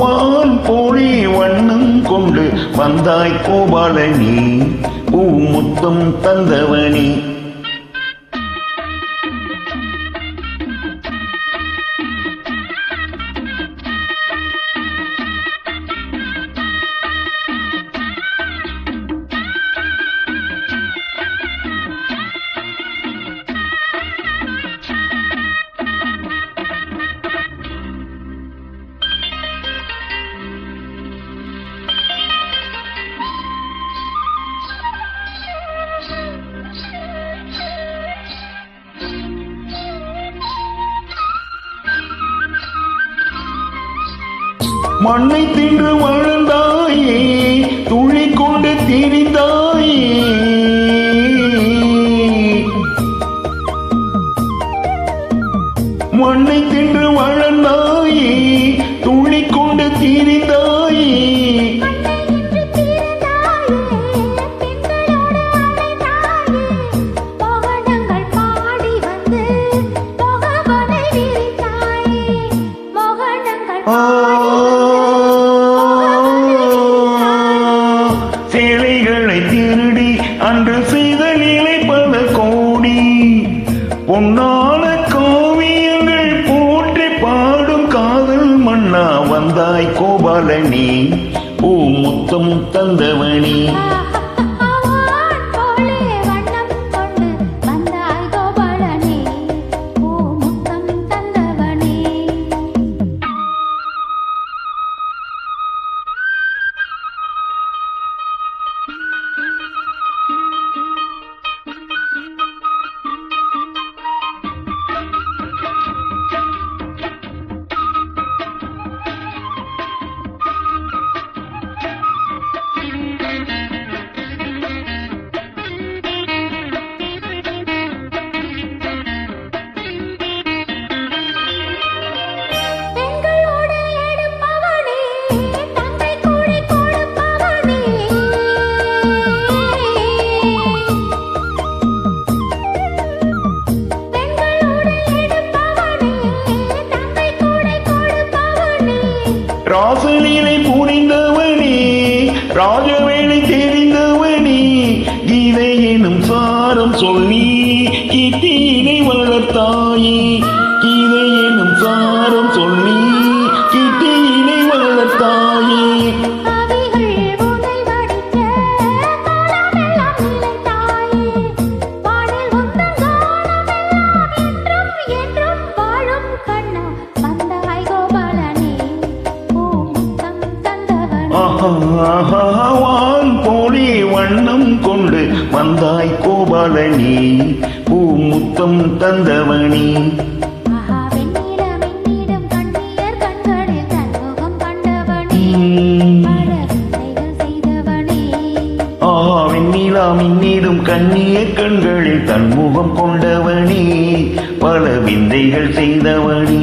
வான் போலே வண்ணம் கொண்டு வந்தாய் கோபாலனி பூமுத்தம் தந்தவனி. மண்ணை தின்று வளர்ந்தாயே துளி கொண்டு திரிந்தாயே. மண்ணை தின்று வளர்ந்தாயே துளி கொண்டு திரிந்தாயே. சேலைகளை திருடி அன்று செய்த நிலை பல கோடி. பொன்னான காவியங்கள் போற்றி பாடும் காதல் மன்னா வந்தாய் கோபாலனி பூமுத்தம் தந்தவனி. ராசலீலை புரிந்தவனே ராஜவேளை தெரிந்தவனே கீதை எனும் சாரம் சொல்லி கீர்த்தியினை வளர்த்தாயே. கீதை எனும் சாரம் சொல்லி கீர்த்தியினை வளர்த்தாயே. வான் போலே வண்ணம் கொண்டு வந்தாய் கோபாலனி பூமுத்தம் தந்தவனி. வெண்ணிலா மின்னிடும் கண்ணிய கண்களில் தன்முகம் கொண்டவனி பல விந்தைகள் செய்தவனி.